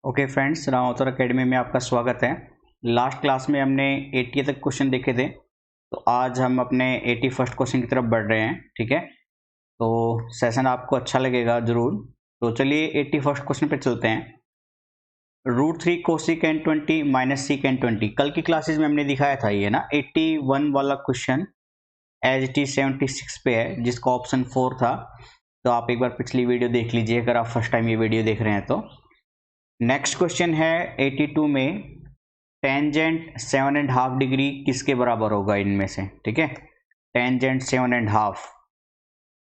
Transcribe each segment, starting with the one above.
Okay friends, रामावतार academy में आपका स्वागत है। लास्ट क्लास में हमने 80 तक क्वेश्चन देखे थे, तो आज हम अपने 81st क्वेश्चन की तरफ बढ़ रहे हैं। ठीक है, तो सेशन आपको अच्छा लगेगा ज़रूर। तो चलिए 81st क्वेश्चन पे चलते हैं। √3 कोसिकेंट 20 माइनस सीकेंट 20। कल की क्लासेज में हमने दिखाया था ये ना 81 वाला क्वेश्चन एज इट इज 76 पे है, जिसका ऑप्शन 4 था। तो आप एक बार पिछली वीडियो देख लीजिए अगर आप फर्स्ट टाइम ये वीडियो देख रहे हैं तो। नेक्स्ट क्वेश्चन है 82 में, टेंजेंट 7.5 डिग्री किसके बराबर होगा इनमें से। ठीक है, टेंजेंट 7.5।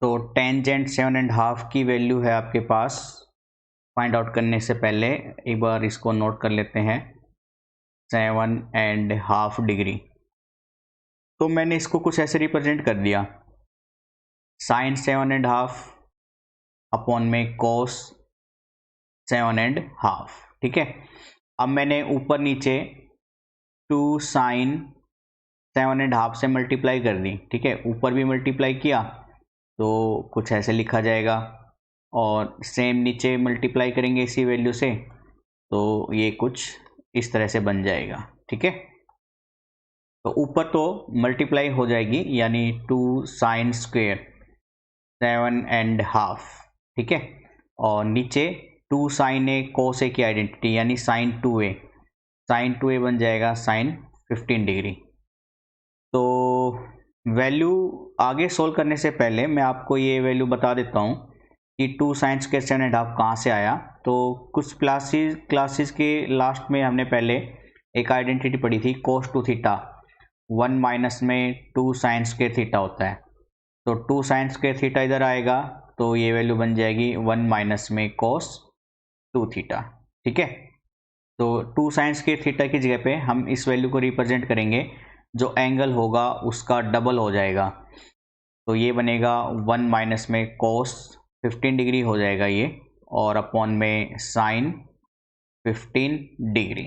तो टेंजेंट 7.5 की वैल्यू है आपके पास। फाइंड आउट करने से पहले एक बार इसको नोट कर लेते हैं, 7.5 डिग्री। तो मैंने इसको कुछ ऐसे रिप्रेजेंट कर दिया, साइन 7.5 अपॉन में कोस 7.5। ठीक है, अब मैंने ऊपर नीचे 2 साइन 7.5 से मल्टीप्लाई कर दी। ठीक है, ऊपर भी मल्टीप्लाई किया तो कुछ ऐसे लिखा जाएगा, और सेम नीचे मल्टीप्लाई करेंगे इसी वैल्यू से तो ये कुछ इस तरह से बन जाएगा। ठीक है, तो ऊपर तो मल्टीप्लाई हो जाएगी, यानी 2 साइन स्क्वेयर 7.5। ठीक है, और नीचे 2 साइन ए कोस ए की आइडेंटिटी यानी साइन 2a, साइन 2a बन जाएगा साइन 15 डिग्री। तो वैल्यू आगे सोल्व करने से पहले मैं आपको ये वैल्यू बता देता हूँ कि 2 साइन स्क्वायर 7.5 कहाँ से आया। तो कुछ क्लासेस के लास्ट में हमने पहले एक आइडेंटिटी पढ़ी थी, कोस 2 थीटा 1 माइनस में 2 साइन स्क्वायर थीटा होता है। तो 2 साइन स्क्वायर थीटा इधर आएगा तो ये वैल्यू बन जाएगी 1 माइनस में कोस 2 थीटा। ठीक है, तो 2 साइन स्क्वायर थीटा की जगह पे हम इस वैल्यू को रिप्रेजेंट करेंगे, जो एंगल होगा उसका डबल हो जाएगा। तो ये बनेगा 1 माइनस में कोस 15 डिग्री हो जाएगा ये, और अपॉन में साइन 15 डिग्री।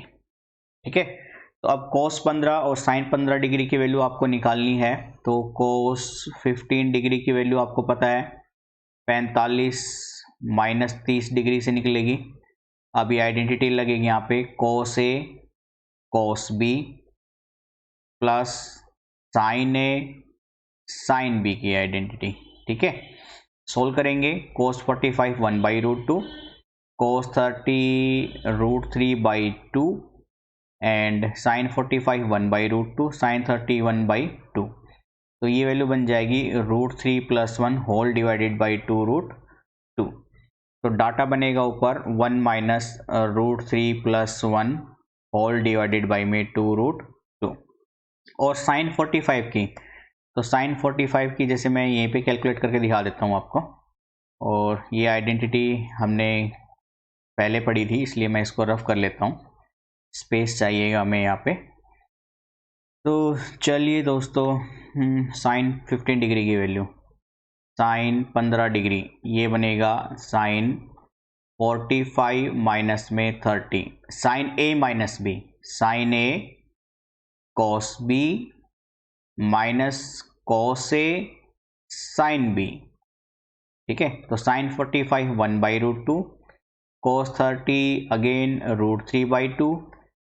ठीक है, तो अब कोस 15 और साइन 15 डिग्री की वैल्यू आपको निकालनी है। तो कोस 15 डिग्री की वैल्यू आपको पता है 45 माइनस 30 डिग्री से निकलेगी। अभी आइडेंटिटी लगेगी यहाँ पे, कोस ए कोस बी प्लस साइन ए साइन बी की आइडेंटिटी। ठीक है, सोल्व करेंगे। कोस 45 1/√2, कोस 30 √3/2 एंड साइन 45 1/√2, साइन 30 1/2। तो ये वैल्यू बन जाएगी √3 + 1 होल डिवाइडेड बाई 2√2। तो डाटा बनेगा ऊपर 1 माइनस √3 + 1 होल डिवाइडेड बाई में 2√2। और साइन 45 की, तो साइन 45 की जैसे मैं यहीं पे कैलकुलेट करके दिखा देता हूँ आपको। और ये आइडेंटिटी हमने पहले पढ़ी थी, इसलिए मैं इसको रफ कर लेता हूँ, स्पेस चाहिएगा हमें यहाँ पे। तो चलिए दोस्तों, साइन 15 डिग्री की वैल्यू, साइन 15 डिग्री ये बनेगा साइन 45 माइनस में 30, sign a minus B, sign A cos B minus cos A sine B. ठीक है, तो साइन 45 1/√2, कोस 30 अगेन √3/2,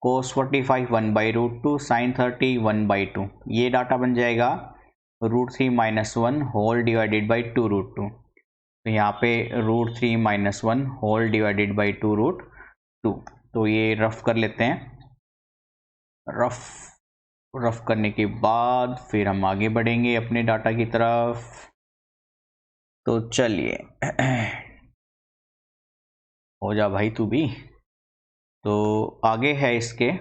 कोस 45 1/√2, साइन 30 1/2। ये डाटा बन जाएगा √3 - 1 होल डिवाइडेड बाई 2√2। तो यहाँ पे √3 - 1 होल डिवाइडेड बाई 2√2। तो ये रफ कर लेते हैं। रफ करने के बाद फिर हम आगे बढ़ेंगे अपने डाटा की तरफ। तो चलिए हो जा भाई तू भी। तो आगे है इसके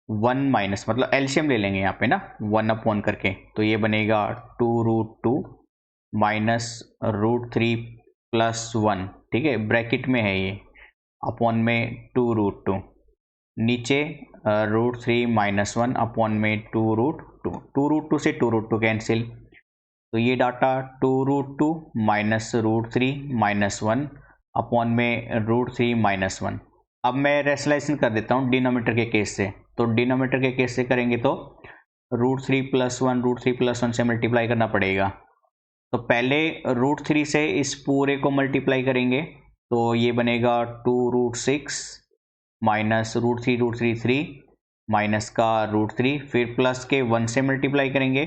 1 माइनस, मतलब एलसीएम ले लेंगे यहाँ पे ना 1 अपॉन करके। तो ये बनेगा 2√2 माइनस √3 + 1। ठीक है, ब्रैकेट में है ये, अपॉन में 2√2, नीचे √3 - 1 अपॉन में 2√2। 2√2 से 2√2 कैंसिल, तो ये डाटा 2√2 माइनस √3 - 1 अपॉन में √3 - 1। अब मैं रेशनलाइजेशन कर देता हूँ डिनोमिनेटर के केस से। तो डिनोमिनेटर के केस से करेंगे तो √3 + 1 √3 + 1 से मल्टीप्लाई करना पड़ेगा। तो पहले √3 से इस पूरे को मल्टीप्लाई करेंगे, तो ये बनेगा 2 2√6 माइनस √3 3 माइनस का √3, फिर प्लस के 1 से मल्टीप्लाई करेंगे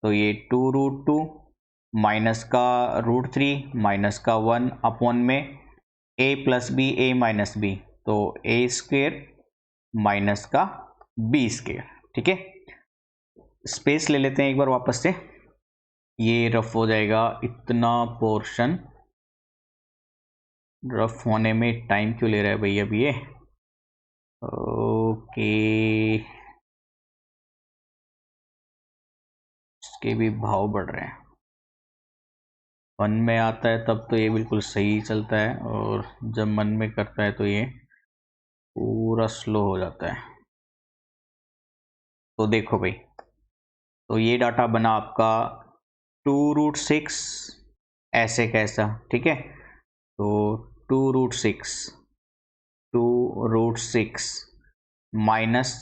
तो ये 2√2 माइनस का √3 माइनस का 1 अपॉन में a plus b a minus b, तो a स्क्वेयर माइनस का b स्क्वेयर। ठीक है, स्पेस ले लेते हैं एक बार वापस से, ये रफ हो जाएगा। इतना पोर्शन रफ होने में टाइम क्यों ले रहा है भैया अभी ये? ओके, इसके भी भाव बढ़ रहे हैं। 1 में आता है तब तो ये बिल्कुल सही चलता है, और जब मन में करता है तो ये पूरा स्लो हो जाता है। तो देखो भाई, तो ये डाटा बना आपका 2√6 ऐसे कैसा, ठीक है। तो 2√6 माइनस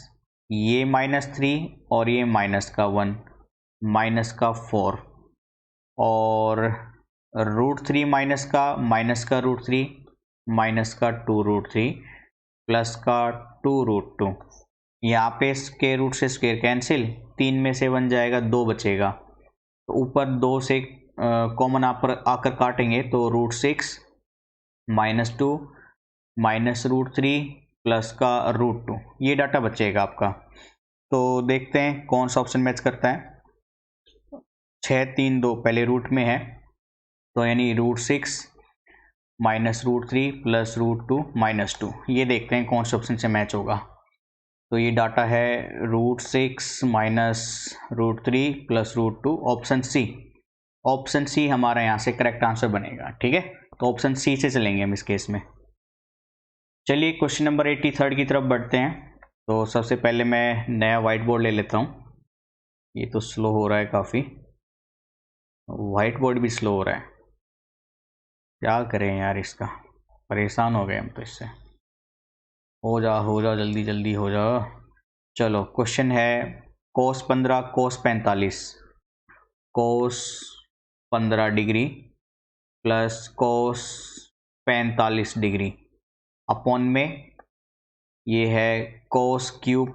ये -3 और ये माइनस का 1 माइनस का 4 और √3 माइनस का √3 माइनस का 2√3 प्लस का 2√2। यहाँ पे स्क्वायर रूट से स्क्वायर कैंसिल, 3 में से 1 जाएगा, 2 बचेगा, तो ऊपर 2 से कॉमन आकर काटेंगे तो √6 -2 माइनस √3 प्लस का √2, ये डाटा बचेगा आपका। तो देखते हैं कौन सा ऑप्शन मैच करता है। 6 3 2 पहले रूट में है, तो यानी √6 माइनस √3 प्लस √2 -2, ये देखते हैं कौन से ऑप्शन से मैच होगा। तो ये डाटा है √6 minus √3 plus √2, option C. Option C हमारा यहाँ से करेक्ट आंसर बनेगा। ठीक है, तो ऑप्शन सी से चलेंगे हम इस केस में। चलिए क्वेश्चन नंबर 83 की तरफ बढ़ते हैं। तो सबसे पहले मैं नया वाइट बोर्ड ले लेता हूँ, ये तो स्लो हो रहा है काफ़ी, वाइट बोर्ड भी स्लो हो रहा है, क्या करें यार, इसका परेशान हो गए हम तो इससे। हो जा जल्दी जल्दी हो जा। चलो क्वेश्चन है cos 15 cos 45 cos 15 degree plus cos 45 degree upon में ये है cos क्यूब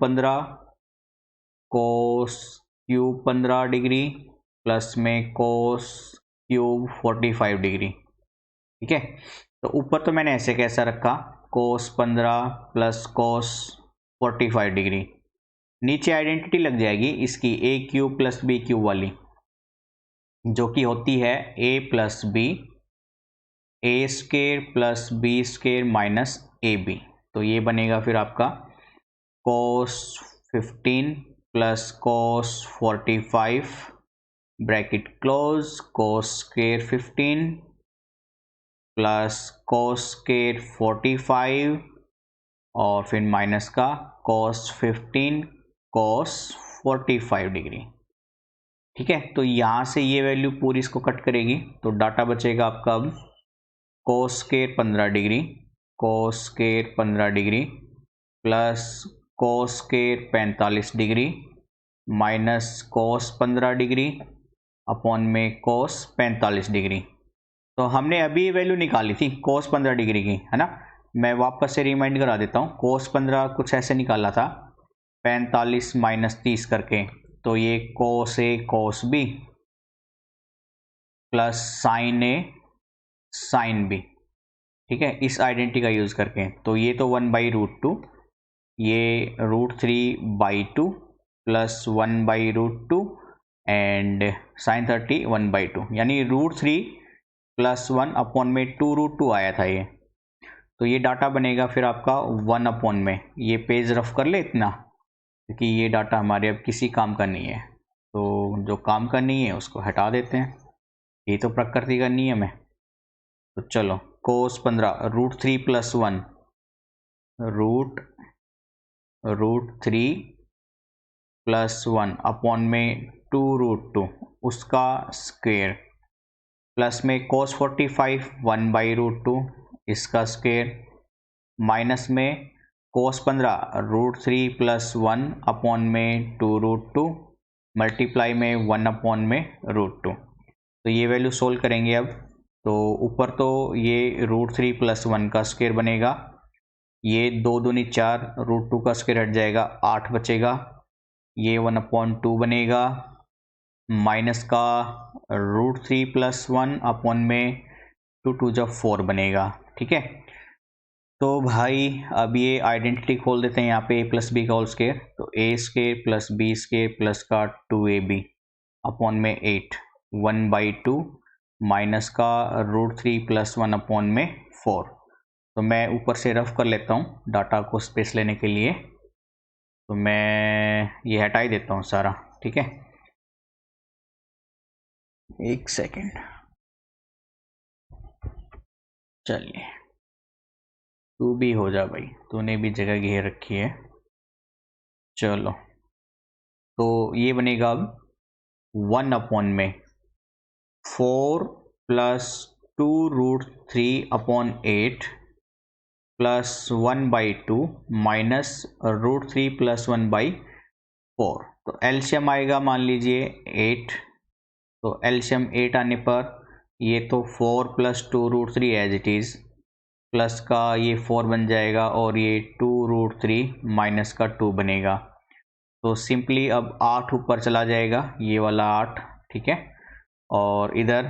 15 डिग्री प्लस में cos क्यूब 45 डिग्री। ठीक है, तो ऊपर तो मैंने ऐसे कैसा रखा, cos 15 प्लस cos 45 डिग्री, नीचे आइडेंटिटी लग जाएगी इसकी a cube plus b cube वाली, जो कि होती है a plus b a square plus b square minus a b. तो ये बनेगा फिर आपका cos 15 plus cos 45 bracket close, cos square 15 plus cos square 45 और फिर माइनस का cos 15 cos 45 डिग्री। ठीक है, तो यहाँ से ये वैल्यू पूरी इसको कट करेगी, तो डाटा बचेगा आपका अब cos square 15 degree plus cos square 45 degree minus cos 15 degree upon में cos 45 डिग्री। तो हमने अभी वैल्यू निकाली थी cos 15 डिग्री की, है ना। मैं वापस से रिमाइंड करा देता हूँ, cos 15 कुछ ऐसे निकाला था 45 माइनस 30 करके, तो ये cos A cos B plus sin A sin B। ठीक है, इस आइडेंटिटी का यूज़ करके, तो ये तो 1/√2, ये √3/2 प्लस 1/√2 एंड sin 30 1/2, यानी √3 प्लस 1 अपॉन में 2√2 आया था ये। तो ये डाटा बनेगा फिर आपका 1 अपॉन में, ये पेज रफ कर ले इतना, क्योंकि ये डाटा हमारे अब किसी काम का नहीं है, तो जो काम का नहीं है उसको हटा देते हैं, ये तो प्रकृति का नियम है। तो चलो cos 15 √3 प्लस 1 √3 प्लस 1 अपॉन में 2√2 उसका स्क्वेयर प्लस में cos 45 1/√2 इसका स्क्वेयर माइनस में cos 15 √3 प्लस 1 अपॉन में 2√2 मल्टीप्लाई में 1 अपॉन में √2। तो ये वैल्यू सोल्व करेंगे अब, तो ऊपर तो ये √3 प्लस 1 का स्क्वेयर बनेगा ये 2 दूनी 4, √2 का स्क्वायर हट जाएगा, 8 बचेगा। ये 1/2 बनेगा, माइनस का √3 + 1 अपॉन में 2 2 जा 4 बनेगा। ठीक है, तो भाई अब ये आइडेंटिटी खोल देते हैं यहाँ पे a + b का होल स्क्वायर, तो a² + b² प्लस का 2ab अपॉन में 8, 1/2 माइनस का √3 + 1 अपॉन में 4। तो मैं ऊपर से रफ कर लेता हूँ डाटा को स्पेस लेने के लिए, तो मैं ये हटा ही देता हूँ सारा। ठीक है, एक सेकेंड, चलिए तू भी हो जा भाई, तूने भी जगह घेर रखी है। चलो, तो ये बनेगा अब 1 अपॉन में 4 + 2√3 अपॉन 8 प्लस 1/2 माइनस √3 + 1/4। तो एलसीएम आएगा मान लीजिए 8, तो एलसीएम 8 आने पर ये तो 4 + 2√3 एज इट इज़, प्लस का ये 4 बन जाएगा और ये 2√3 माइनस का 2 बनेगा। तो सिंपली अब 8 ऊपर चला जाएगा, ये वाला 8। ठीक है, और इधर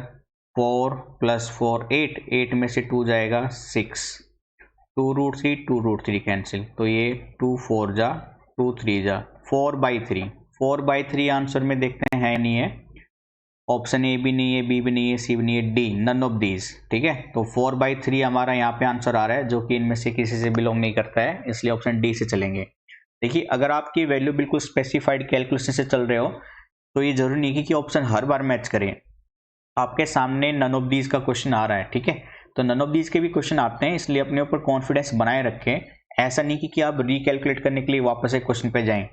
4 + 4 8 में से 2 जाएगा 6, 2√3 कैंसिल, तो ये 2 4 जा 2 3 जा 4/3। 4/3 आंसर में देखते हैं नहीं है, ऑप्शन ए भी नहीं है, बी भी नहीं है, सी भी नहीं है, डी नन ऑफ दीज। ठीक है, तो 4/3 हमारा यहाँ पे आंसर आ रहा है, जो कि इनमें से किसी से बिलोंग नहीं करता है, इसलिए ऑप्शन डी से चलेंगे। देखिए, अगर आपकी वैल्यू बिल्कुल स्पेसिफाइड कैलकुलेशन से चल रहे हो तो ये जरूरी नहीं कि ऑप्शन हर बार मैच करें। आपके सामने नन ऑफ दीज का क्वेश्चन आ रहा है, ठीक है, तो नन ऑफ दीज के भी क्वेश्चन आते हैं, इसलिए अपने ऊपर कॉन्फिडेंस बनाए रखें। ऐसा नहीं कि आप रिकैलकुलेट करने के लिए वापस एक क्वेश्चन पे जाएं।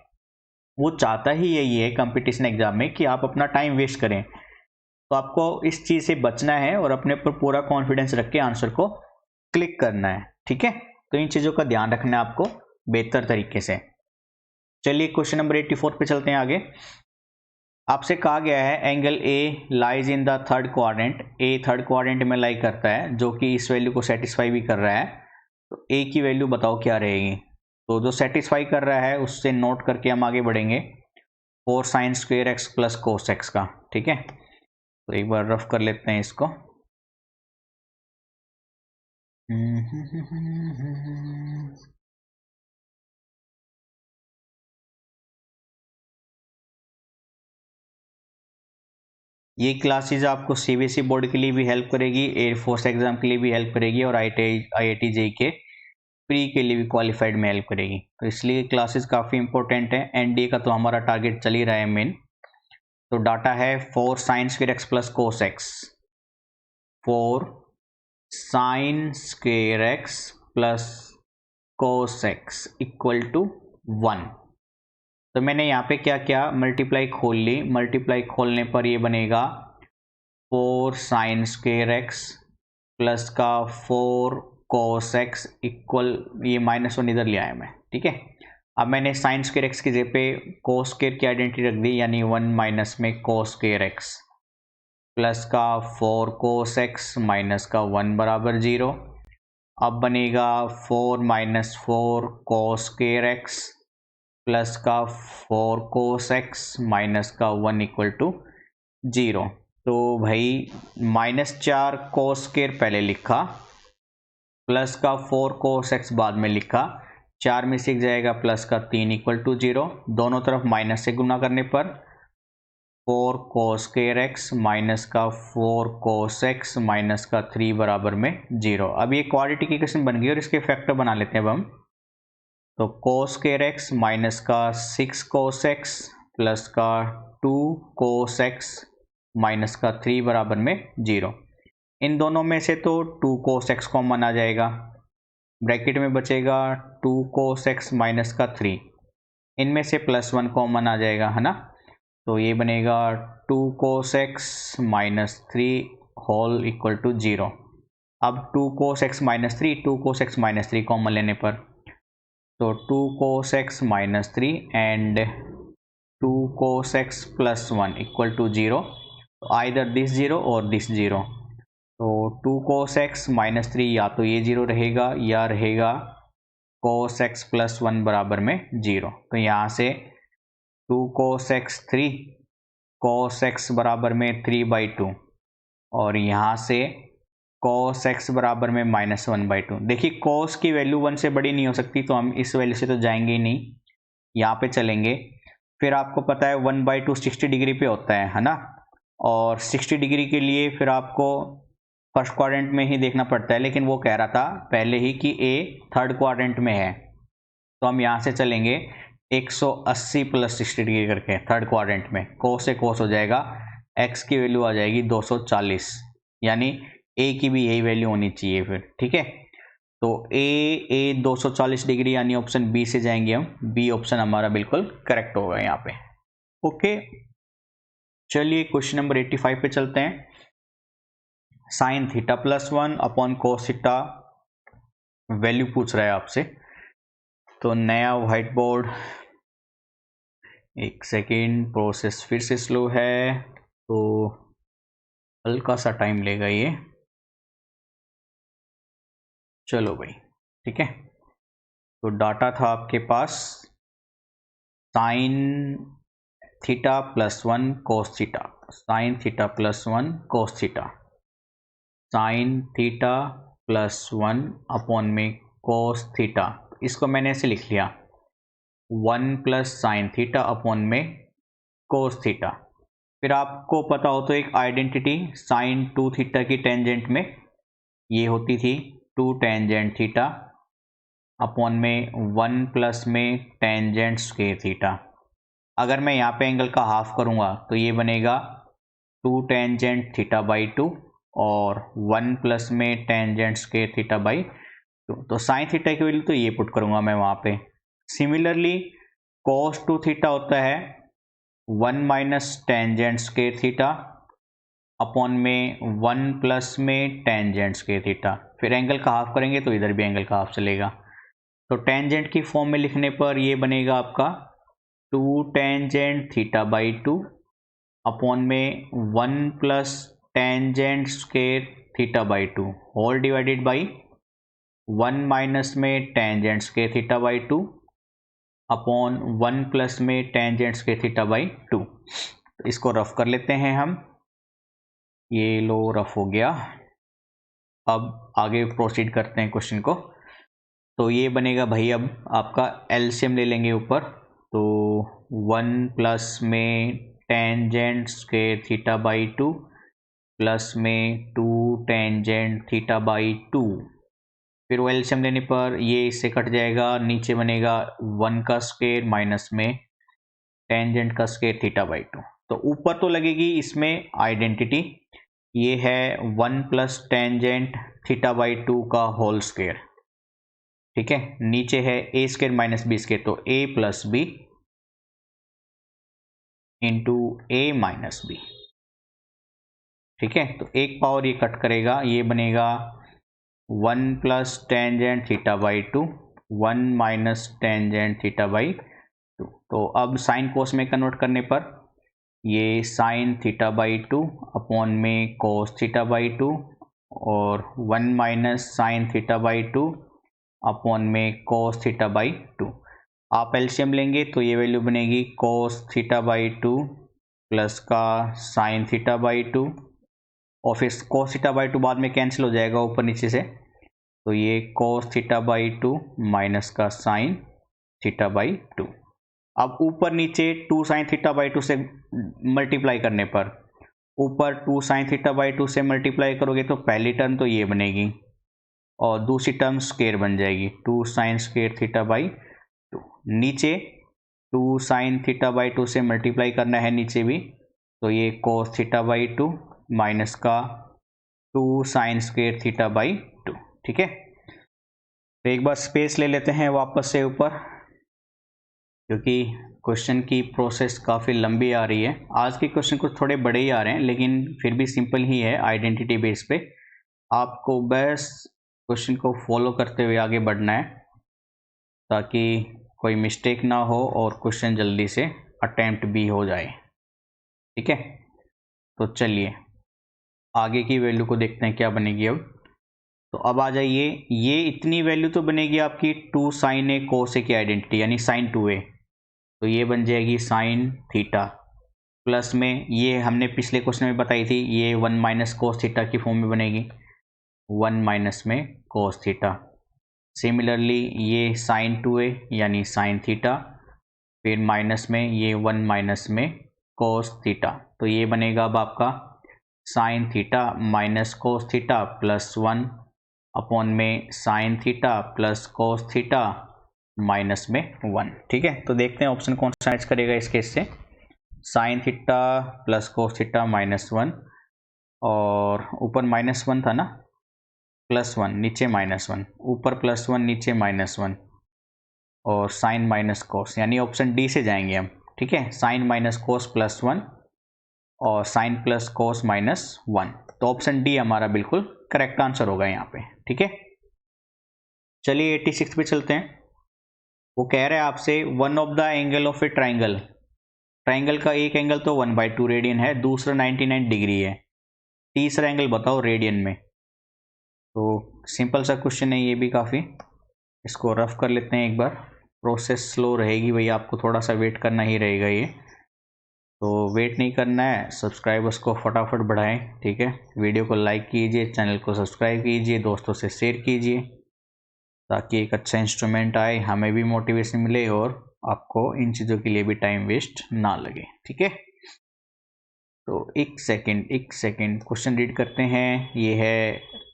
वो चाहता ही यही है कंपटीशन एग्जाम में कि आप अपना टाइम वेस्ट करें, तो आपको इस चीज़ से बचना है और अपने ऊपर पूरा कॉन्फिडेंस रख के आंसर को क्लिक करना है। ठीक है, तो इन चीज़ों का ध्यान रखना है आपको बेहतर तरीके से। चलिए क्वेश्चन नंबर 84 पे चलते हैं आगे। आपसे कहा गया है angle A lies in the third quadrant, A third quadrant में लाई करता है, जो कि इस वैल्यू को सेटिस्फाई भी कर रहा है। तो ए की वैल्यू बताओ क्या रहेगी। तो जो सेटिस्फाई कर रहा है उससे नोट करके हम आगे बढ़ेंगे, 4 sin² x + cos x का। ठीक है, तो एक बार रफ कर लेते हैं इसको। ये क्लासेज आपको सीबीएसई बोर्ड के लिए भी हेल्प करेगी, एयरफोर्स एग्जाम के लिए भी हेल्प करेगी, और आईआईटी जेईई के प्री के लिए भी क्वालिफाइड में हेल्प करेगी। तो इसलिए क्लासेस काफ़ी इंपॉर्टेंट है। एनडीए का तो हमारा टारगेट चल ही रहा है मेन। तो डाटा है 4 sin² x + cos x, 4 sin² x + cos x = 1। तो मैंने यहाँ पे क्या किया, मल्टीप्लाई खोल ली। मल्टीप्लाई खोलने पर ये बनेगा 4 sin² x प्लस का 4 cos x इक्वल, ये -1 इधर ले आया मैं। ठीक है, अब मैंने sin² x की जगह पे cos² की आइडेंटिटी रख दी, यानी 1 माइनस में cos² x प्लस का 4 cos x माइनस का 1 बराबर 0। अब बनेगा 4 - 4 cos² x प्लस का 4 cos x माइनस का 1 = 0। तो भाई -4 cos² पहले लिखा, प्लस का 4 cos x बाद में लिखा, 4 में से एक जाएगा, प्लस का 3 = 0। दोनों तरफ माइनस से गुना करने पर 4 cos² x माइनस का 4 cos x माइनस का 3 बराबर में 0। अब ये क्वाड्रेटिक इक्वेशन बन गई और इसके फैक्टर बना लेते हैं अब हम। तो cos² x माइनस का 6 cos x प्लस का 2 cos x माइनस का 3 बराबर में 0। इन दोनों में से तो 2 cos x कॉमन आ जाएगा, ब्रैकेट में बचेगा 2 cos x माइनस का 3, इनमें से +1 कॉमन आ जाएगा, है ना। तो ये बनेगा 2 cos x माइनस 3 होल = 0। अब 2 cos x minus 3, 2 cos x minus 3 common लेने पर, तो 2 cos x minus 3 and 2 cos x + 1 = 0। Either this 0 और दिस 0। तो 2 cos x माइनस 3 या तो ये 0 रहेगा या रहेगा cos x प्लस 1 बराबर में 0। तो यहाँ से 2 cos x 3 cos x बराबर में 3/2 और यहाँ से cos x बराबर में -1/2। देखिए cos की वैल्यू 1 से बड़ी नहीं हो सकती, तो हम इस वैल्यू से तो जाएंगे ही नहीं, यहाँ पे चलेंगे। फिर आपको पता है 1/2 60 डिग्री पे होता है ना, और 60 डिग्री के लिए फिर आपको फर्स्ट क्वाड्रेंट में ही देखना पड़ता है, लेकिन वो कह रहा था पहले ही कि ए थर्ड क्वाड्रेंट में है, तो हम यहाँ से चलेंगे 180 प्लस 60 डिग्री करके थर्ड क्वाड्रेंट में। कोस से कोस हो जाएगा, एक्स की वैल्यू आ जाएगी 240, यानी ए की भी यही वैल्यू होनी चाहिए फिर, ठीक है। तो ए 240 डिग्री यानी ऑप्शन बी से जाएंगे हम, बी ऑप्शन हमारा बिल्कुल करेक्ट होगा यहाँ पे। ओके, चलिए क्वेश्चन नंबर 85 पे चलते हैं। Sign theta plus 1 upon cos theta value पूछ रहा है आपसे। तो नया व्हाइट बोर्ड, एक सेकेंड, प्रोसेस फिर से स्लो है तो हल्का सा टाइम लेगा ये। चलो भाई, ठीक है। तो डाटा था आपके पास sine theta plus 1 cos theta, sine theta plus 1 cos theta, sine theta plus 1 upon में कोस थीटा। इसको मैंने ऐसे लिख लिया 1 प्लस साइन थीटा अपॉन में कोस थीटा। फिर आपको पता हो तो एक आइडेंटिटी साइन 2 थीटा की टेंजेंट में ये होती थी 2 टेंजेंट थीटा अपॉन में 1 प्लस में टेंजेंट स्क्वायर थीटा। अगर मैं यहाँ पे एंगल का हाफ करूँगा तो ये बनेगा 2 टेंजेंट थीटा बाई 2 और 1 प्लस में टेंजेंट स्क्वायर थीटा बाई 2। तो साइन थीटा की वैल्यू तो ये पुट करूँगा मैं वहाँ पे। सिमिलरली cos 2 थीटा होता है 1 minus tangent square theta upon में 1 प्लस में टेंजेंट स्क्वायर थीटा। फिर एंगल का हाफ करेंगे तो इधर भी एंगल का हाफ चलेगा। तो टेंजेंट की फॉर्म में लिखने पर ये बनेगा आपका 2 टेंजेंट थीटा बाई 2 अपॉन में 1 plus tangent square theta by 2 whole divided by 1 minus में tangent square theta by 2 upon 1 plus में टेंजेंट स्क्वायर थीटा बाई 2। इसको रफ कर लेते हैं हम, ये लो रफ हो गया। अब आगे प्रोसीड करते हैं क्वेश्चन को। तो ये बनेगा भाई, अब आपका एलसीएम ले लेंगे ऊपर, तो 1 प्लस में tangent square theta by 2 plus में 2 टेंजेंट थीटा बाई 2। फिर वो एलसीएम लेने पर ये इससे कट जाएगा, नीचे बनेगा 1 का स्क्वायर माइनस में टेंजेंट का स्क्वायर थीटा बाई 2। तो ऊपर तो लगेगी इसमें आइडेंटिटी, ये है 1 प्लस टेंजेंट थीटा बाई 2 का होल स्क्वायर, ठीक है। नीचे है ए स्क्वायर माइनस बी स्क्वायर, तो ए प्लस बी इंटू ए माइनस बी, ठीक है। तो एक पावर ये कट करेगा, ये बनेगा 1 plus tangent theta by 2 1 minus tangent theta by 2। तो अब साइन कोस में कन्वर्ट करने पर ये साइन थीटा बाई 2 अपॉन में कोस थीटा बाई 2 और 1 minus sine theta by 2 upon में कोस थीटा बाई 2। आप एलसीएम लेंगे तो ये वैल्यू बनेगी कोस थीटा बाई 2 प्लस का साइन थीटा बाई 2, और फिर कोस थीटा बाई 2 बाद में कैंसिल हो जाएगा ऊपर नीचे से, तो ये कोस थीटा बाई 2 माइनस का साइन थीटा बाई 2। अब ऊपर नीचे 2 साइन थीटा बाई 2 से मल्टीप्लाई करने पर, ऊपर 2 साइन थीटा बाई 2 से मल्टीप्लाई करोगे तो पहली टर्म तो ये बनेगी और दूसरी टर्म स्क्वायर बन जाएगी 2 साइन स्क्वायर थीटा बाई 2। नीचे 2 साइन थीटा बाई 2 से मल्टीप्लाई करना है नीचे भी, तो ये कोस थीटा बाई 2 माइनस का 2 साइन स्क्वायर थीटा बाई 2, ठीक है। तो एक बार स्पेस ले लेते हैं वापस से ऊपर, क्योंकि क्वेश्चन की प्रोसेस काफ़ी लंबी आ रही है। आज के क्वेश्चन कुछ थोड़े बड़े ही आ रहे हैं, लेकिन फिर भी सिंपल ही है आइडेंटिटी बेस पे। आपको बस क्वेश्चन को फॉलो करते हुए आगे बढ़ना है ताकि कोई मिस्टेक ना हो और क्वेश्चन जल्दी से अटेम्प्ट भी हो जाए, ठीक है। तो चलिए आगे की वैल्यू को देखते हैं क्या बनेगी अब। तो अब आ जाइए, ये इतनी वैल्यू तो बनेगी आपकी 2 साइन ए कोस ए की आइडेंटिटी यानी साइन 2a, तो ये बन जाएगी साइन थीटा, प्लस में ये हमने पिछले क्वेश्चन में बताई थी, ये 1 माइनस कोस थीटा की फॉर्म में बनेगी, 1 माइनस में कोस थीटा। सिमिलरली ये साइन 2a यानी साइन थीटा, फिर माइनस में ये 1 माइनस में कोस थीटा, तो ये बनेगा अब आपका sine theta minus cos theta plus 1 upon में sine theta plus cos theta minus में 1। ठीक है, तो देखते हैं ऑप्शन कौन सा मैच करेगा इस केस से। Sign theta plus cos theta minus 1, और ऊपर माइनस 1 था ना, प्लस 1 नीचे माइनस 1, ऊपर प्लस 1 नीचे माइनस 1, और साइन माइनस कोस, यानी ऑप्शन डी से जाएंगे हम। ठीक है, साइन माइनस कोस प्लस 1 और साइन प्लस कोस माइनस 1, तो ऑप्शन डी हमारा बिल्कुल करेक्ट आंसर होगा यहाँ पे। ठीक है, चलिए 86 पे चलते हैं। वो कह रहा है आपसे one of the angle of A triangle, triangle का एक एंगल तो 1/2 रेडियन है, दूसरा 99 डिग्री है, तीसरा एंगल बताओ रेडियन में। तो सिंपल सा क्वेश्चन है ये भी काफ़ी, इसको रफ कर लेते हैं एक बार। प्रोसेस स्लो रहेगी भैया, आपको थोड़ा सा वेट करना ही रहेगा ये, तो वेट नहीं करना है, सब्सक्राइबर्स को फटाफट बढ़ाएं। ठीक है, वीडियो को लाइक कीजिए, चैनल को सब्सक्राइब कीजिए, दोस्तों से शेयर कीजिए, ताकि एक अच्छा इंस्ट्रूमेंट आए, हमें भी मोटिवेशन मिले और आपको इन चीज़ों के लिए भी टाइम वेस्ट ना लगे। ठीक है, तो एक सेकेंड क्वेश्चन रीड करते हैं। ये है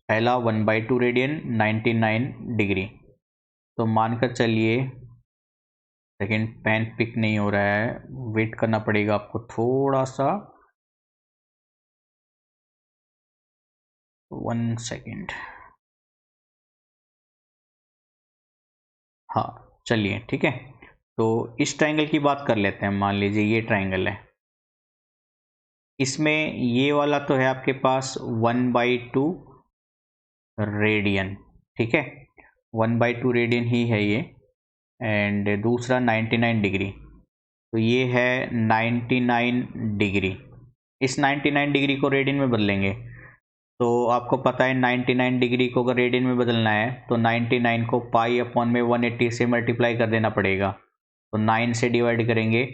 पहला 1/2 रेडियन 99 डिग्री, तो मानकर चलिए, सेकेंड पेन पिक नहीं हो रहा है, वेट करना पड़ेगा आपको थोड़ा सा, 1 सेकेंड। हाँ चलिए, ठीक है, तो इस ट्रायंगल की बात कर लेते हैं। मान लीजिए ये ट्रायंगल है, इसमें ये वाला तो है आपके पास 1/2 रेडियन। ठीक है, 1/2 रेडियन ही है ये, एंड दूसरा 99 डिग्री, तो ये है 99 डिग्री। इस 99 डिग्री को रेडियन में बदलेंगे, तो आपको पता है 99 डिग्री को अगर रेडियन में बदलना है तो 99 को पाई अपॉन में 180 से मल्टीप्लाई कर देना पड़ेगा, तो 9 से डिवाइड करेंगे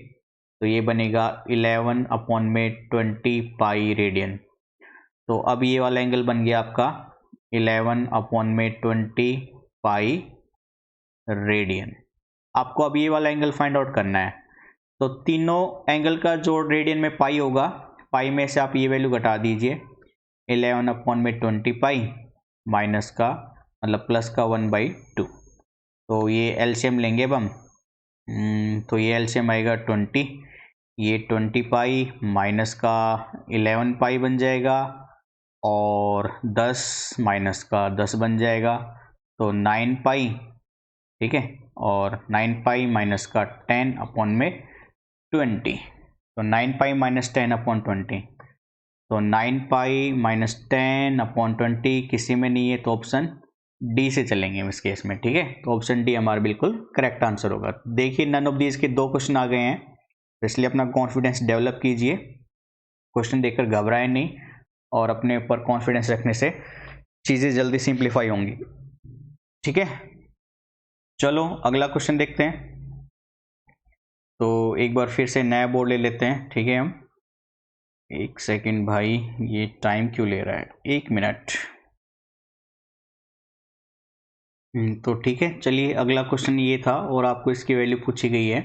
तो ये बनेगा 11 अपॉन में 20 पाई रेडियन। तो अब ये वाला एंगल बन गया आपका 11 अपॉन में 20 पाई रेडियन। आपको अब ये वाला एंगल फाइंड आउट करना है, तो तीनों एंगल का जो रेडियन में पाई होगा, पाई में से आप ये वैल्यू घटा दीजिए, 11 अपॉन में 20 पाई माइनस का मतलब प्लस का 1/2, तो ये एलसीएम लेंगे अब हम। तो ये एलसीएम आएगा 20, ये 20 पाई माइनस का 11 पाई बन जाएगा, और 10 माइनस का 10 बन जाएगा, तो 9 पाई। ठीक है, और 9 पाई माइनस का 10 अपॉन में 20, तो 9 पाई माइनस 10 अपॉन 20, तो 9 पाई माइनस 10 अपॉन 20 किसी में नहीं है, तो ऑप्शन डी से चलेंगे इस केस में। ठीक है, तो ऑप्शन डी हमारा बिल्कुल करेक्ट आंसर होगा। देखिए नन ऑफ दीज के 2 क्वेश्चन आ गए हैं, इसलिए अपना कॉन्फिडेंस डेवलप कीजिए, क्वेश्चन देखकर घबराएं नहीं, और अपने ऊपर कॉन्फिडेंस रखने से चीज़ें जल्दी सिंप्लीफाई होंगी। ठीक है, चलो अगला क्वेश्चन देखते हैं। तो एक बार फिर से नया बोर्ड ले लेते हैं। ठीक है, हम 1 सेकेंड भाई, ये टाइम क्यों ले रहा है, 1 मिनट। तो ठीक है, चलिए अगला क्वेश्चन ये था और आपको इसकी वैल्यू पूछी गई है,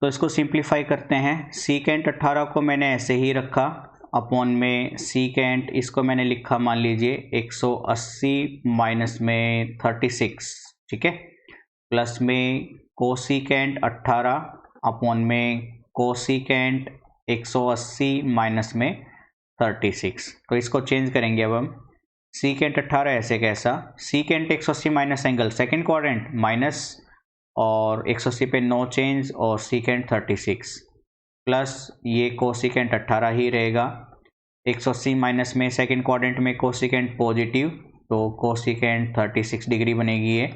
तो इसको सिंप्लीफाई करते हैं। सीकेंट 18 को मैंने ऐसे ही रखा, अपॉन में सीकेंट इसको मैंने लिखा मान लीजिए 180 माइनस में 36। ठीक है, प्लस में कोसीकेंट 18 अपॉन में कोसीकेंट 180 माइनस में 36, तो इसको चेंज करेंगे अब हम। सीकेंट 18 ऐसे कैसा, secant 180 minus angle second quadrant minus, और 180 पे नो चेंज, और सीकेंट 36 प्लस ये कोसीकेंट 18 ही रहेगा। 180 माइनस में सेकेंड क्वाड्रेंट में कोसीकेंट पॉजिटिव, तो कोसीकेंट 36 डिग्री बनेगी ये।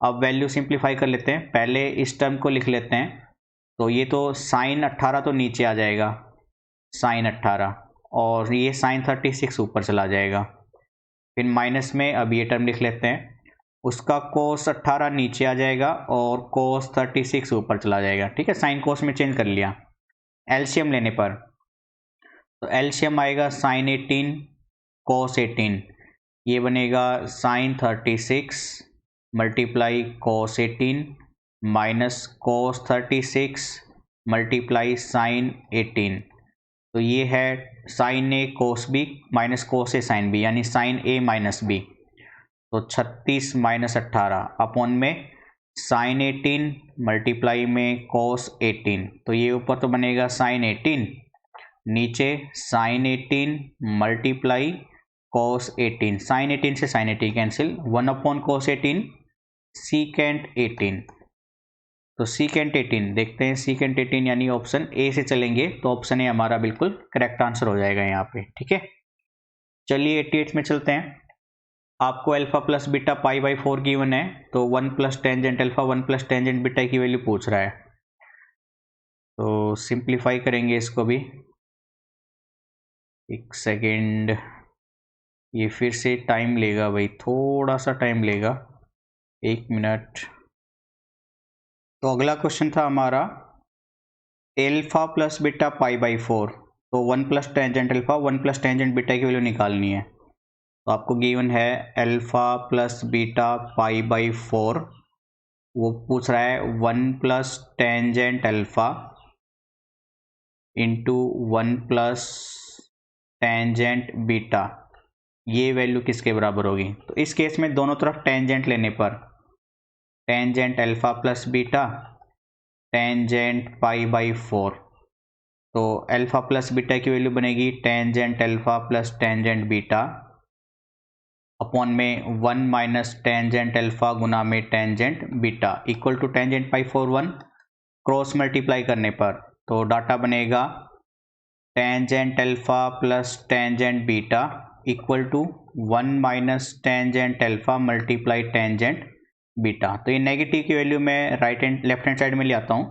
अब वैल्यू सिंप्लीफाई कर लेते हैं, पहले इस टर्म को लिख लेते हैं, तो ये तो साइन 18 तो नीचे आ जाएगा, साइन 18, और ये साइन 36 ऊपर चला जाएगा, फिर माइनस में अब ये टर्म लिख लेते हैं, उसका कोस 18 नीचे आ जाएगा और कोस 36 ऊपर चला जाएगा। ठीक है, साइन कोस में चेंज कर लिया। एलसीएम लेने पर तो एलसीएम आएगा साइन 18 कोस 18, ये बनेगा sine 36 multiply cos 18 minus cos 36 multiply sine 18। तो ये है sine a cos b minus cos a sine b, यानी साइन ए माइनस बी। तो 36 माइनस 18 अपॉन में साइन 18 मल्टीप्लाई में कोस 18। तो ये ऊपर तो बनेगा साइन 18, नीचे साइन 18 मल्टीप्लाई कोस 18। साइन 18 से sine 18 cancel, 1 upon cos 18 secant 18। तो सीकेंट 18 देखते हैं, सीकेंट 18 यानी ऑप्शन ए से चलेंगे तो ऑप्शन ए हमारा बिल्कुल करेक्ट आंसर हो जाएगा यहाँ पे। ठीक है, चलिए 88 में चलते हैं। आपको alpha plus beta pi by 4 given है, तो 1 plus tangent alpha 1 plus tangent beta की वैल्यू पूछ रहा है। तो सिंप्लीफाई करेंगे इसको भी, एक सेकेंड, ये फिर से टाइम लेगा भाई, थोड़ा सा टाइम लेगा, 1 मिनट। तो अगला क्वेश्चन था हमारा alpha plus beta pi by 4, तो 1 plus tangent alpha 1 plus tangent beta की वैल्यू निकालनी है। तो आपको गिवन है alpha plus beta pi by 4, वो पूछ रहा है 1 plus tangent alpha into 1 plus tangent beta, ये वैल्यू किसके बराबर होगी। तो इस केस में दोनों तरफ टेंजेंट लेने पर tangent alpha plus beta tangent pi by 4, तो अल्फा प्लस बीटा की वैल्यू बनेगी tangent alpha plus tangent beta upon में 1 माइनस टेंजेंट अल्फा गुना में tangent beta equal to tangent pi 4 1, cross multiply करने पर तो डाटा बनेगा tangent alpha plus tangent beta equal to 1 minus tangent alpha multiply tangent beta. तो ये negative की वैल्यू मैं लेफ्ट हैंड साइड में ले आता हूँ,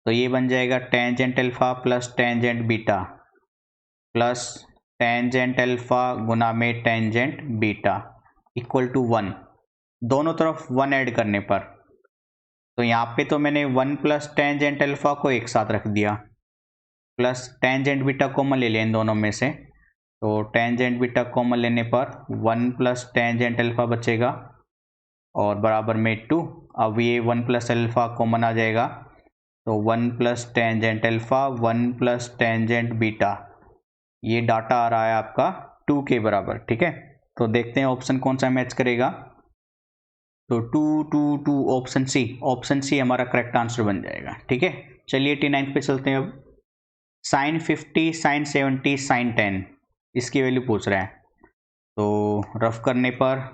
तो ये बन जाएगा tangent alpha plus tangent beta plus tangent alpha गुना में टेंजेंट बीटा इक्वल टू 1, दोनों तरफ 1 ऐड करने पर तो यहाँ पे तो मैंने 1 प्लस टेंजेंट अल्फा को एक साथ रख दिया, प्लस टेंजेंट बीटा कॉमन ले लिया इन दोनों में से, तो टेंजेंट बीटा कॉमन लेने पर 1 प्लस टेंजेंट अल्फा बचेगा और बराबर में 2। अब ये 1 प्लस अल्फा कॉमन आ जाएगा, तो 1 plus tangent alpha 1 plus tangent beta, ये डाटा आ रहा है आपका 2 के बराबर। ठीक है, तो देखते हैं ऑप्शन कौन सा मैच करेगा। तो 2 2 2 ऑप्शन सी हमारा करेक्ट आंसर बन जाएगा। ठीक है, चलिए 89 पे चलते हैं। अब साइन 50 साइन 70 साइन 10 इसकी वैल्यू पूछ रहा है, तो रफ करने पर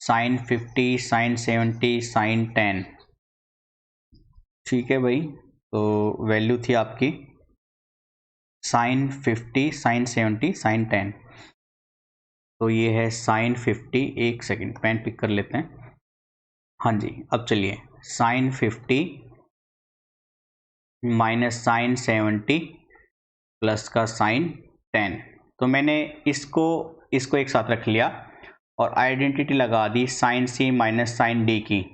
साइन 50 साइन 70 साइन 10, ठीक है भाई, तो वैल्यू थी आपकी साइन 50 साइन 70 साइन 10, तो ये है साइन 50, एक सेकेंड पेन पिक कर लेते हैं। हाँ जी, अब चलिए साइन 50 माइनस साइन 70 प्लस का साइन 10, तो मैंने इसको एक साथ रख लिया और आइडेंटिटी लगा दी sine C minus sine D की,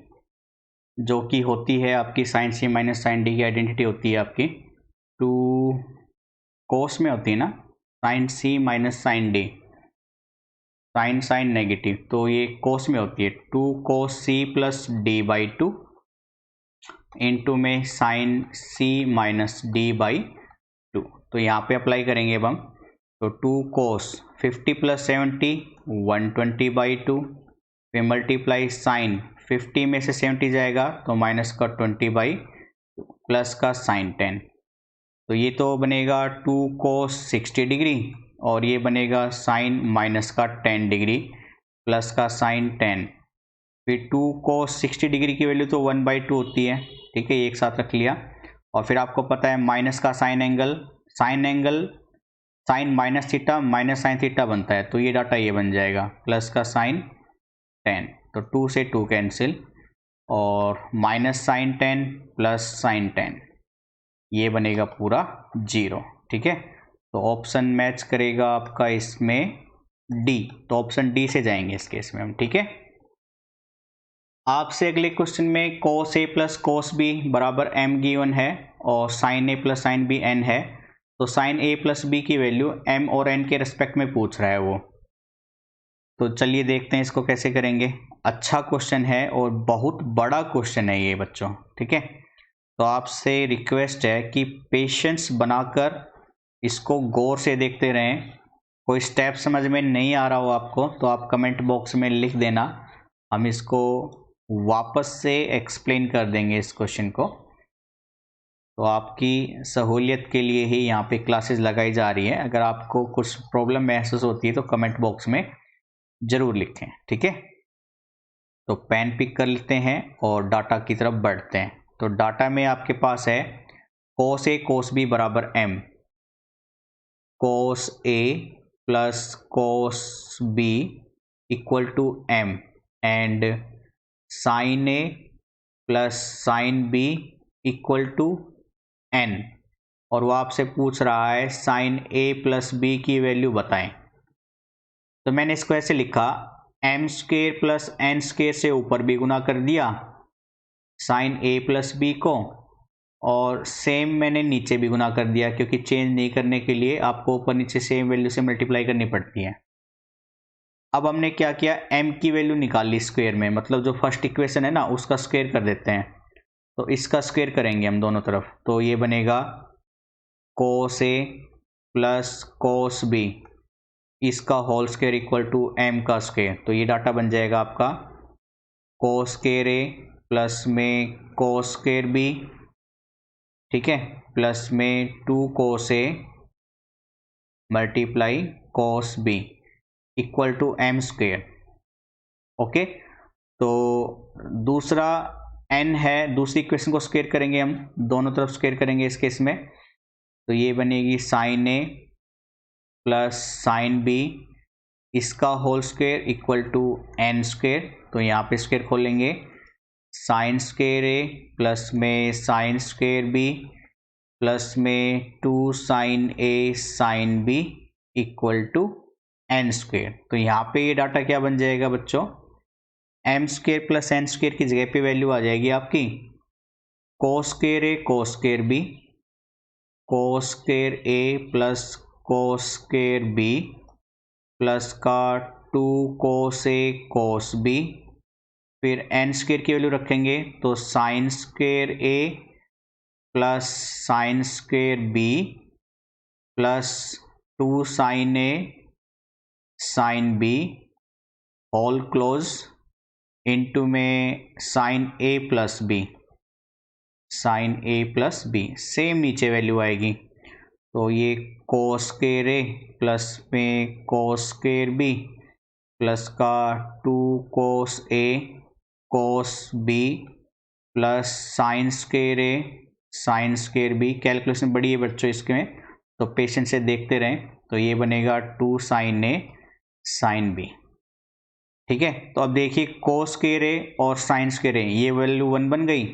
जो कि होती है आपकी sine C minus sine D की आइडेंटिटी होती है आपकी 2 कोस में होती है ना, sine C minus sine D, sine sine negative, तो ये कोस में होती है 2 cos C plus D by 2 into में sine C minus D by 2। तो यहाँ पे अप्लाई करेंगे अब हम, तो 2 कोस 50 प्लस 70 120 बाई 2, फिर मल्टीप्लाई साइन 50 में से 70 जाएगा तो माइनस का 20 बाई प्लस का साइन 10, तो ये तो बनेगा 2 कोस 60 डिग्री और ये बनेगा साइन माइनस का 10 डिग्री प्लस का साइन 10, फिर 2 कोस 60 डिग्री की वैल्यू तो 1/2 होती है। ठीक है, ये एक साथ रख लिया और फिर आपको पता है माइनस का sign angle sine minus theta minus sine theta बनता है, तो ये डाटा ये बन जाएगा प्लस का साइन 10, तो 2 से 2 कैंसिल और माइनस साइन 10 प्लस साइन 10, ये बनेगा पूरा 0। ठीक है, तो ऑप्शन मैच करेगा आपका इसमें डी, तो ऑप्शन डी से जाएंगे इस केस में हम। ठीक है, आपसे अगले क्वेश्चन में cos a plus cos b बराबर m गिवन है और sin a plus sine b n है। तो sin a प्लस बी की वैल्यू m और n के रेस्पेक्ट में पूछ रहा है वो। तो चलिए देखते हैं इसको कैसे करेंगे। अच्छा क्वेश्चन है और बहुत बड़ा क्वेश्चन है ये बच्चों। ठीक है, तो आपसे रिक्वेस्ट है कि पेशेंस बनाकर इसको गौर से देखते रहें। कोई स्टेप समझ में नहीं आ रहा हो आपको तो आप कमेंट बॉक्स में लिख देना, हम इसको वापस से एक्सप्लेन कर देंगे इस क्वेश्चन को। तो आपकी सहूलियत के लिए ही यहाँ पे क्लासेस लगाई जा रही है। अगर आपको कुछ प्रॉब्लम महसूस होती है तो कमेंट बॉक्स में ज़रूर लिखें। ठीक है, तो पेन पिक कर लेते हैं और डाटा की तरफ बढ़ते हैं। तो डाटा में आपके पास है cos a cos b बराबर m, cos a plus cos b equal to m and sin a plus sin b equal to n, और वो आपसे पूछ रहा है sin a प्लस b की वैल्यू बताएं। तो मैंने इसको ऐसे लिखा, m square plus n square से ऊपर भी गुना कर दिया sin a प्लस b को, और सेम मैंने नीचे भी गुना कर दिया, क्योंकि चेंज नहीं करने के लिए आपको ऊपर नीचे सेम वैल्यू से मल्टीप्लाई करनी पड़ती है। अब हमने क्या किया, m की वैल्यू निकाल ली स्क्वायर में, मतलब जो फर्स्ट इक्वेशन है ना उसका स्क्वायर कर देते हैं। तो इसका स्क्वायर करेंगे हम दोनों तरफ, तो ये बनेगा cos a plus cos b, इसका whole square equal to m का स्क्वायर। तो ये डाटा बन जाएगा आपका cos स्क्वायर a प्लस में cos स्क्वायर b, ठीक है, प्लस में 2 cos a multiply cos b equal to m square. Okay, तो दूसरा n है, दूसरी इक्वेशन को स्क्वायर करेंगे हम, दोनों तरफ स्क्वायर करेंगे इस केस में। तो ये बनेगी sin a plus sin b, इसका whole square equal to n square. तो यहाँ पे स्क्वायर खोलेंगे, साइन स्क्वायर a प्लस में साइन स्क्वायर b प्लस में 2 sin a sin b equal to n square. तो यहाँ पे ये डाटा क्या बन जाएगा बच्चों, m square plus n square की जगह पे वैल्यू आ जाएगी आपकी cos square a cos square b, cos square a plus cos square b plus का 2 cos a cos b, फिर n स्क्वायर की वैल्यू रखेंगे तो sine square a plus sine square b plus 2 sin a sin b whole close into में sin a plus b, sin a plus b, same नीचे value आएगी। तो ये cos square a plus में cos square b plus का 2 cos a cos b plus sine square a sign square b। Calculation बड़ी है बच्चों इसके में, तो पेशेंस से देखते रहें। तो ये बनेगा 2 sin a sin b। ठीक है, तो अब देखिए cos स्क्वायर a और साइन स्क्वायर a, ये वैल्यू 1 बन गई,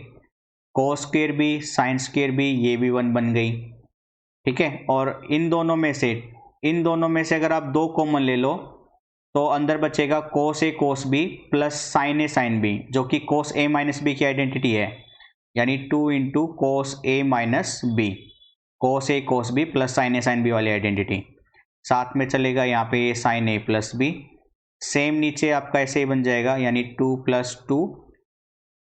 cos square b sign square b ये भी 1 बन गई। ठीक है, और इन दोनों में से अगर आप दो कॉमन ले लो तो अंदर बचेगा cos a cos b plus sin a sin b, जो कि cos a माइनस b की आइडेंटिटी है, यानी 2 into cos a minus b, cos a cos b plus sin a sin b वाली आइडेंटिटी। साथ में चलेगा यहाँ पे sin a plus b, same नीचे आपका ऐसे ही बन जाएगा, यानी 2 plus 2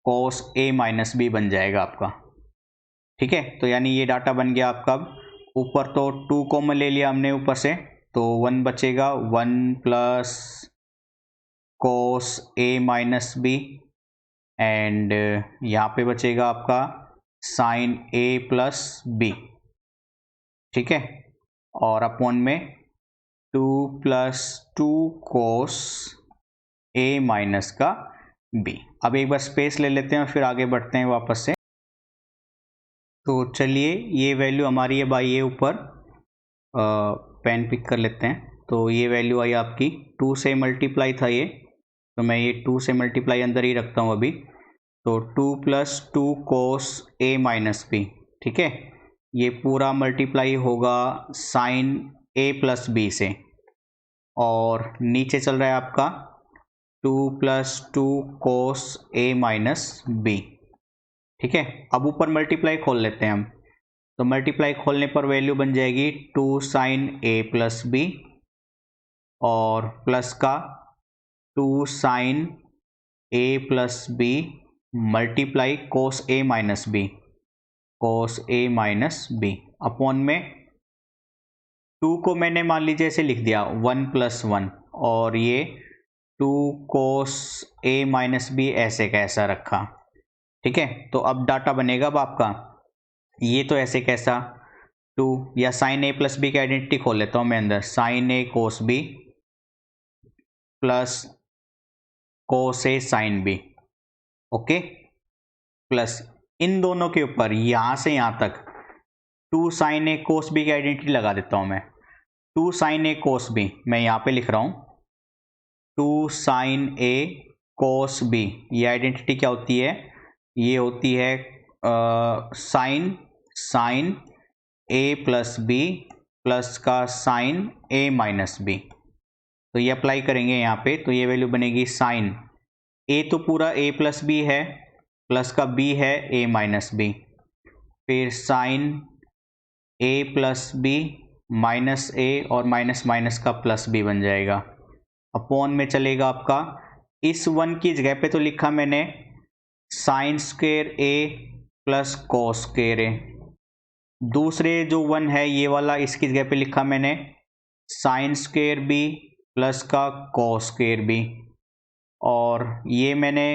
cos a minus b बन जाएगा आपका। ठीक है, तो यानी ये डाटा बन गया आपका। ऊपर तो 2 कॉमन ले लिया हमने ऊपर से, तो 1 बचेगा, 1 plus cos a minus b and यहाँ पे बचेगा आपका sin a प्लस b। ठीक है, और अपॉन में 2 प्लस 2 cos a माइनस का b। अब एक बार स्पेस ले लेते हैं और फिर आगे बढ़ते हैं वापस से। तो चलिए ये वैल्यू हमारी अब आई है ऊपर, पेन पिक कर लेते हैं। तो ये वैल्यू आई आपकी 2 से मल्टीप्लाई था ये, तो मैं ये 2 से मल्टीप्लाई अंदर ही रखता हूँ अभी। तो 2 plus 2 cos a minus b, ठीक है, ये पूरा मल्टीप्लाई होगा sin a प्लस b से। और नीचे चल रहा है आपका 2 + 2 cos a - b। ठीक है, अब ऊपर मल्टीप्लाई खोल लेते हैं हम। तो मल्टीप्लाई खोलने पर वैल्यू बन जाएगी 2 sin a + b और प्लस का 2 sin a + b multiply cos a - b, cos a - b upon में 2 को मैंने मान लीजिए ऐसे लिख दिया 1 + 1 और ये 2 cos a - b ऐसे कैसा रखा। ठीक है, तो अब डाटा बनेगा अब आपका ये तो ऐसे कैसा 2 या साइन a + b की आइडेंटिटी खोल लेता हूँ मैं अंदर, sine a cos b plus cos a sin b। Okay, plus इन दोनों के ऊपर यहां से यहां तक 2 sin a cos b की आइडेंटिटी लगा देता हूं मैं। 2 sin a cos b मैं यहां पे लिख रहा हूं 2 sin a cos b। ये आइडेंटिटी क्या होती है, ये होती है साइन a + b प्लस का साइन a - b। तो ये अप्लाई करेंगे यहाँ पे, तो ये वैल्यू बनेगी साइन a तो पूरा a + b है, प्लस का b है a - b, फिर sine a + b minus a और माइनस माइनस का प्लस b बन जाएगा। अपॉन में चलेगा आपका, इस 1 की जगह पे तो लिखा मैंने sign square a plus cos square a। दूसरे जो 1 है ये वाला, इसकी जगह पे लिखा मैंने साइन स्क्वेयर b प्लस का कॉस स्क्वेयर b। और ये मैंने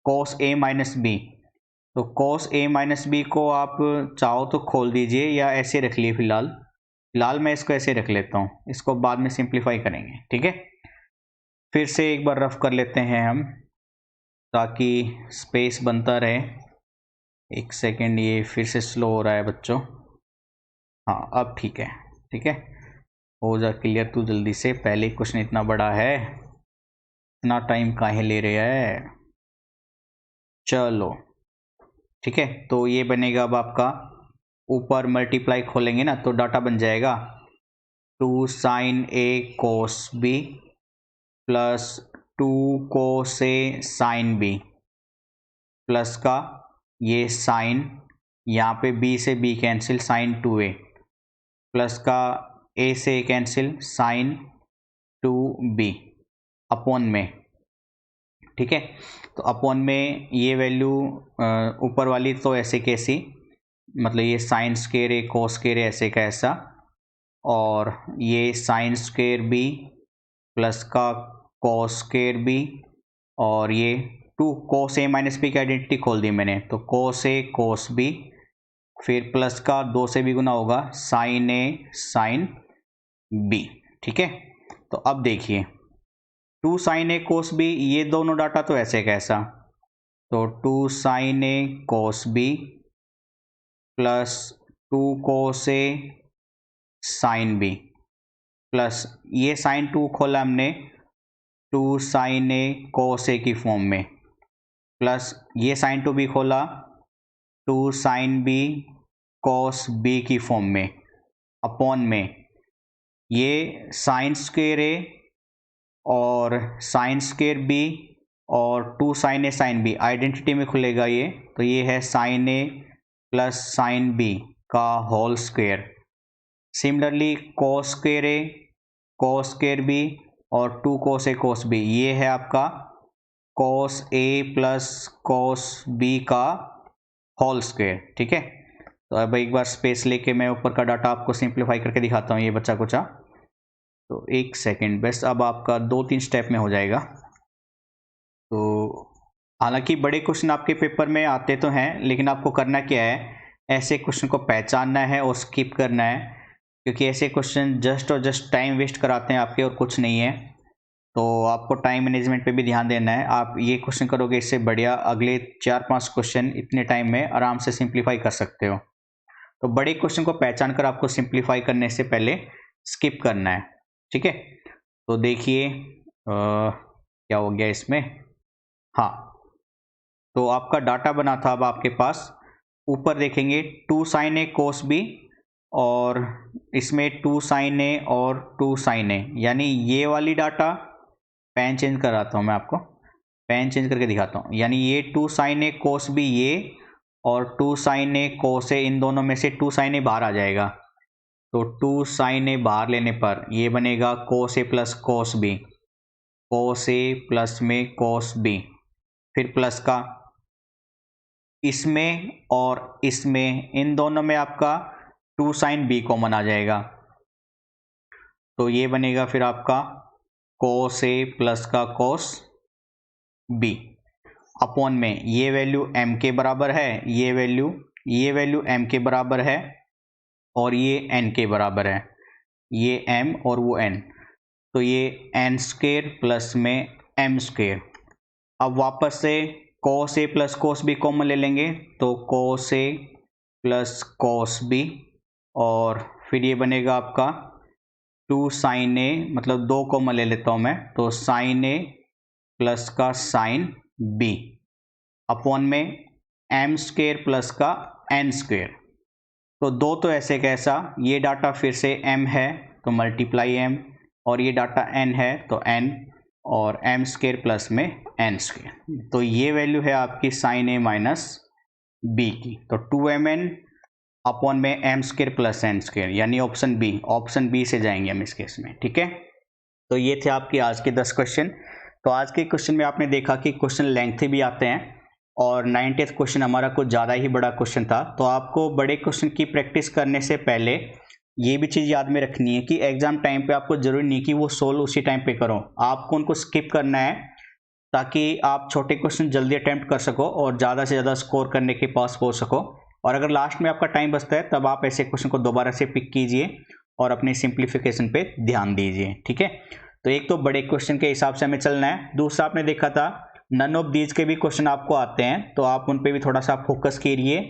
cos a - b, तो cos a - b को आप चाहो तो खोल दीजिए या ऐसे रख लिए फिलहाल मैं इसको ऐसे रख लेता हूँ, इसको बाद में सिंप्लीफाई करेंगे। ठीक है, फिर से एक बार रफ कर लेते हैं हम ताकि स्पेस बनता रहे। एक सेकेंड, ये फिर से स्लो हो रहा है बच्चों। हाँ अब ठीक है, ठीक है, हो जा क्लियर तू जल्दी से, पहले क्वेश्चन इतना बड़ा है, इतना टाइम काहे ले रहा है। चलो ठीक है, तो ये बनेगा अब आपका, ऊपर मल्टीप्लाई खोलेंगे ना तो डाटा बन जाएगा 2 sin a cos b plus 2 cos a sin b plus का ये साइन, यहाँ पे b से b cancel sign 2a plus का a से कैंसिल साइन 2b अपॉन में। ठीक है, तो अपॉन में ये वैल्यू ऊपर वाली तो ऐसे कैसी, मतलब ये साइन स्क्वेयर ए कोस स्क्वेयर ऐसे का ऐसा, और ये साइन स्क्वेयर बी प्लस का कोस स्क्वेयर बी, और ये 2 कोस ए माइनस बी की आइडेंटिटी खोल दी मैंने, तो कोस ए कोस बी, फिर प्लस का 2 से भी गुना होगा साइन ए साइन बी। ठीक है, तो अब देखिए 2 sin a cos b, ये दोनों डाटा तो ऐसे कैसा, तो 2 sin a cos b plus 2 cos a sin b plus ये साइन 2 खोला हमने 2 sin a cos a की फॉर्म में, प्लस ये साइन 2 भी खोला 2 sin b cos b की फॉर्म में, अपॉन में ये साइन स्क्वेयर a और साइन स्क्वेयर बी और 2 sin a sin b identity में खुलेगा ये, तो ये है sine a plus sine b का whole square. Similarly cos square a cos square b और 2 cos a cos b, ये है आपका cos a plus cos b का होल स्क्वेयर। ठीक है, तो अब एक बार स्पेस लेके मैं ऊपर का डाटा आपको सिंप्लीफाई करके दिखाता हूँ, ये बच्चा कुचा, तो एक सेकेंड बस, अब आपका 2-3 स्टेप में हो जाएगा। तो हालांकि बड़े क्वेश्चन आपके पेपर में आते तो हैं, लेकिन आपको करना क्या है, ऐसे क्वेश्चन को पहचानना है और स्किप करना है, क्योंकि ऐसे क्वेश्चन जस्ट और जस्ट टाइम वेस्ट कराते हैं आपके और कुछ नहीं है। तो आपको टाइम मैनेजमेंट पे भी ध्यान देना है। आप ये क्वेश्चन करोगे, इससे बढ़िया अगले 4-5 क्वेश्चन इतने टाइम में आराम से सिंप्लीफाई कर सकते हो। तो बड़े क्वेश्चन को पहचान कर आपको सिंप्लीफाई करने से पहले स्किप करना है। ठीक है, तो देखिए क्या हो गया इसमें, हाँ, तो आपका डाटा बना था अब आपके पास, ऊपर देखेंगे 2 sin a cos b और इसमें 2 sin a और 2 sin a, यानी ये वाली डाटा, पेन चेंज कराता हूँ मैं आपको, पेन चेंज करके दिखाता हूँ, यानी ये 2 sin a cos b ये और 2 sin a cos a, इन दोनों में से 2 sin a बाहर आ जाएगा, तो 2 sin a बाहर लेने पर ये बनेगा cos a plus cos b, cos a plus में cos b, फिर प्लस का इसमें और इसमें, इन दोनों में आपका 2 sin b कॉमन आ जाएगा, तो ये बनेगा फिर आपका cos a प्लस का cos b अपॉन में ये वैल्यू m के बराबर है, ये वैल्यू m के बराबर है और ये n के बराबर है, ये m और वो n, तो ये n स्क्वायर प्लस में m स्क्वायर। अब वापस से cos a plus cos b common ले लेंगे, तो cos a plus cos b और फिर ये बनेगा आपका 2 sin a, मतलब 2 कॉमन ले लेता हूँ मैं, तो sin a प्लस का sin b अपॉन में m स्क्वायर प्लस का n स्क्वायर। तो दो तो ऐसे कैसा, ये डाटा फिर से m है तो मल्टीप्लाई m, और ये डाटा n है तो n, और m स्क्वायर प्लस में n स्क्वायर, तो ये वैल्यू है आपकी sin a माइनस b की, तो 2mn अपॉन में m square plus n square, यानी ऑप्शन बी से जाएंगे हम इस केस में। ठीक है, तो ये थे आपके आज के 10 क्वेश्चन। तो आज के क्वेश्चन में आपने देखा कि क्वेश्चन लेंथी भी आते हैं और 90th क्वेश्चन हमारा कुछ ज़्यादा ही बड़ा क्वेश्चन था, तो आपको बड़े क्वेश्चन की प्रैक्टिस करने से पहले ये भी चीज़ याद में रखनी है कि एग्जाम टाइम पे आपको जरूरी नहीं कि वो सोल्व उसी टाइम पे करो, आपको उनको स्किप करना है ताकि आप छोटे क्वेश्चन जल्दी अटैम्प्ट कर सको और ज़्यादा से ज़्यादा स्कोर करने के पास पहुँच सको। और अगर लास्ट में आपका टाइम बचता है तब आप ऐसे क्वेश्चन को दोबारा से पिक कीजिए और अपने सिंप्लीफिकेशन पे ध्यान दीजिए। ठीक है, तो एक तो बड़े क्वेश्चन के हिसाब से हमें चलना है, दूसरा आपने देखा था नन ऑफ दीज के भी क्वेश्चन आपको आते हैं, तो आप उन पे भी थोड़ा सा फोकस कीजिए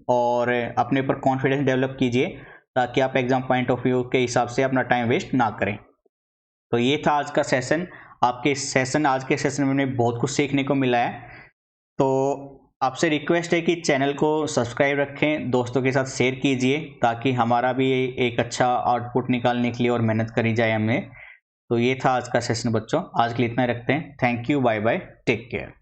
और अपने ऊपर कॉन्फिडेंस डेवलप कीजिए ताकि आप एग्जाम पॉइंट ऑफ व्यू के हिसाब से अपना टाइम वेस्ट ना करें। तो ये था आज का सेशन। आज के सेशन में हमें बहुत कुछ सीखने को मिला है, तो आपसे रिक्वेस्ट है कि चैनल को सब्सक्राइब रखें, दोस्तों के साथ शेयर कीजिए ताकि हमारा भी एक अच्छा आउटपुट निकालने के लिए और मेहनत करी जाए हमें। तो ये था आज का सेशन बच्चों, आज के लिए इतना रखते हैं। Thank you, bye bye, take care.